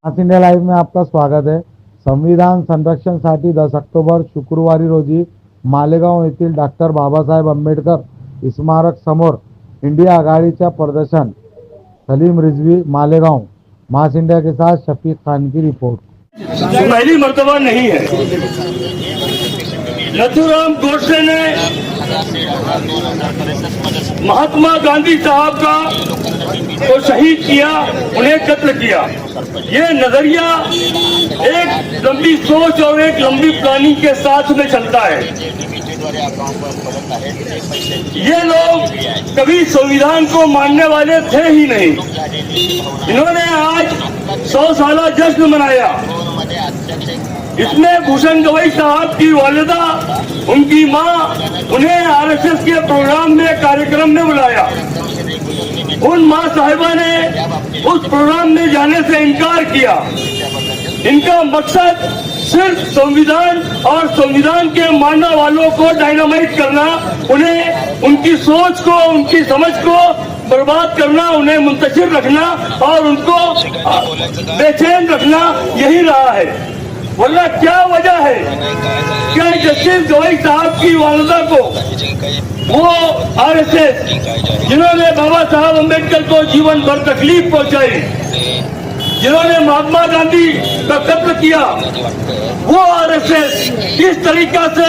आज India live में आपका स्वागत आहे। संविधान संरक्षणासाठी 10 ऑक्टोबर शुक्रवारी रोजी मालेगाव येथील डॉक्टर बाबासाहेब आंबेडकर स्मारक समोर इंडिया आघाडीच्या प्रदर्शन। सलीम रिजवी, मालेगाव। मास इंडिया के साथ शफीक खान की रिपोर्ट। पहली मर्तबा नहीं है। नथुराम गोडसे ने महात्मा गांधी साहब का को शहीद किया, उन्हें कत्ल किया। ये नजरिया एक लंबी सोच और एक लंबी प्लानिंग के साथ में चलता है। ये लोग कभी संविधान को मानने वाले थे ही नहीं। इन्होंने आज 100 साला जश्न मनाया। इसमें भूषण गवई साहब की वालिदा, उनकी मां, उन्हें आरएसएस के प्रोग्राम में कार्यक्रम में बुलाया। उन मां साहिबा ने उस प्रोग्राम में जाने से इनकार किया। इनका मकसद सिर्फ संविधान और संविधान के मानने वालों को डायनामाइट करना, उन्हें उनकी सोच को, उनकी समझ को बर्बाद करना, उन्हें मुंतशिर रखना और उनको बेचैन रखना, यही रहा है। वरना क्या वजह है? क्या जस्टिस गवई साहब की वालिदा को वो आरएसएस, जिन्होंने बाबा साहब अम्बेडकर को जीवन भर तकलीफ पहुंचाई, जिन्होंने महात्मा गांधी का कत्ल किया, वो आरएसएस किस तरीका से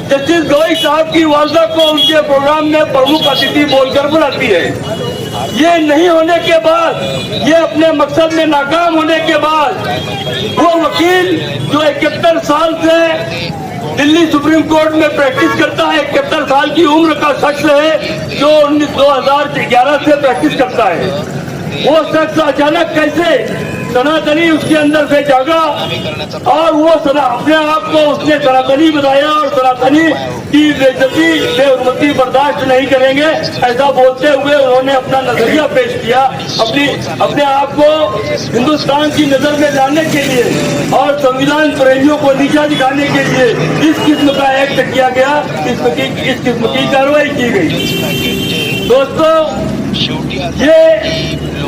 जस्टिस गवई साहब की वालिदा को उनके प्रोग्राम में प्रमुख अतिथि बोलकर बुलाती है? ये नहीं होने के बाद, ये अपने मकसद में नाकाम होने के बाद, वो वकील जो 71 साल से दिल्ली सुप्रीम कोर्ट में प्रैक्टिस करता है, 71 साल की उम्र का शख्स है, जो 2011 से प्रैक्टिस करता है, वो शख्स अचानक कैसे सनातनी उसके अंदर से जागा और वो अपने आप को उसने सनातनी बताया और सनातनी की बेइज्जती, बेहुरमती बर्दाश्त नहीं करेंगे, ऐसा बोलते हुए उन्होंने अपना नजरिया पेश किया। अपने आप को हिंदुस्तान की नजर में लाने के लिए और संविधान प्रेमियों को नीचा दिखाने के लिए इस किस्म का एक्ट किया गया, इस किस्म की कार्रवाई की गई। दोस्तों, ये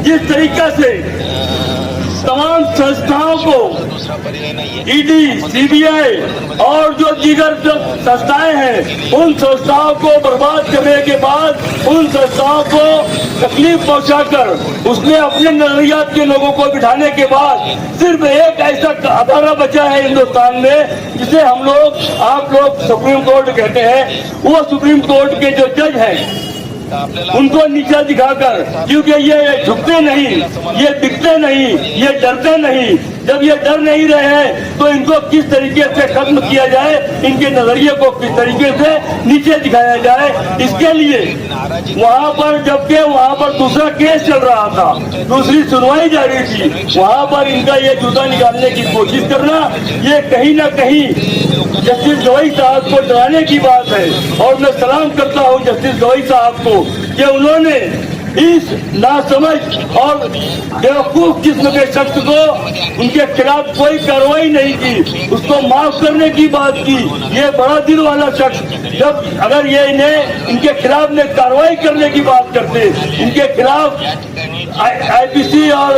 जिस तरीका से तमाम संस्थाओं को ईडी, सीबीआई और जो दीगर जो संस्थाएं हैं, उन संस्थाओं को बर्बाद करने के बाद, उन संस्थाओं को तकलीफ पहुंचाकर उसने अपने नजरियात के लोगों को बिठाने के बाद सिर्फ एक ऐसा अदारा बचा है हिंदुस्तान में, जिसे हम लोग, आप लोग सुप्रीम कोर्ट कहते हैं। वो सुप्रीम कोर्ट के जो जज हैं, उनको नीचा दिखाकर, क्योंकि ये झुकते नहीं, ये दिखते नहीं, ये डरते नहीं। जब ये डर नहीं रहे हैं तो इनको किस तरीके से खत्म किया जाए, इनके नजरिए को किस तरीके से नीचे दिखाया जाए, इसके लिए वहां पर, जबकि वहां पर दूसरा केस चल रहा था, दूसरी सुनवाई जारी थी, वहां पर इनका ये जूता निकालने की कोशिश करना, ये कहीं ना कहीं जस्टिस गवई साहब को डराने की बात है। और मैं सलाम करता हूं जस्टिस गवई साहब को कि उन्होंने इस नासमझ और बेवकूफ किस्म के शख्स को, उनके खिलाफ कोई कार्रवाई नहीं की, उसको माफ करने की बात की। ये बड़ा दिल वाला शख्स, जब अगर ये इन्हें इनके खिलाफ में कार्रवाई करने की बात करते, इनके खिलाफ आईपीसी और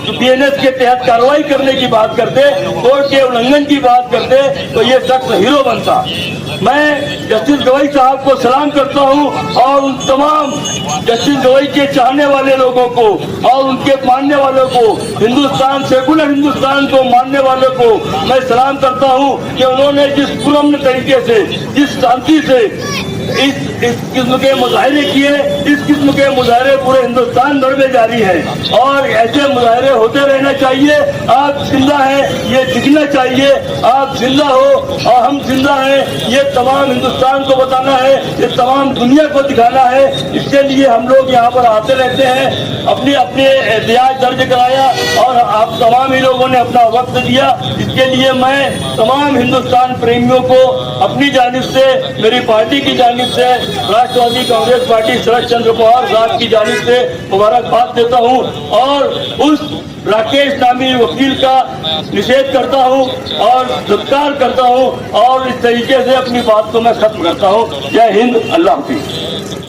बीएनएस के तहत कार्रवाई करने की बात करते, कोर्ट के उल्लंघन की बात करते, तो ये शख्स हीरो बनता। मैं जस्टिस गवई साहब को सलाम करता हूं और उन तमाम जस्टिस गवई के चाहने वाले लोगों को और उनके मानने वालों को, हिंदुस्तान, सेकुलर हिंदुस्तान को मानने वालों को मैं सलाम करता हूं कि उन्होंने जिस पुरअमन तरीके से, जिस शांति से इस किस्म के मुजाहरे किए, इस किस्म के मुजाहरे पूरे हिंदुस्तान भर में जारी है और ऐसे मुजाहरे होते रहना चाहिए। आप जिंदा हैं, ये दिखना चाहिए, आप जिंदा हो और हम जिंदा हैं, ये तमाम हिंदुस्तान को बताना है, ये तमाम दुनिया को दिखाना है। इसके लिए हम लोग यहाँ पर आते रहते हैं, अपने एहतियाज दर्ज कराया और आप तमाम ही लोगों ने अपना वक्त दिया। इसके लिए मैं तमाम हिंदुस्तान प्रेमियों को अपनी जानिब से, मेरी पार्टी की जानिब से, राष्ट्रवादी कांग्रेस पार्टी शरद चंद्र पवार साहब की जानिब से मुबारकबाद देता हूं और उस राकेश नामी वकील का निषेध करता हूं और सत्कार करता हूं और इस तरीके से अपनी बात को मैं खत्म करता हूं। जय हिंद, अल्लाह हाफिज।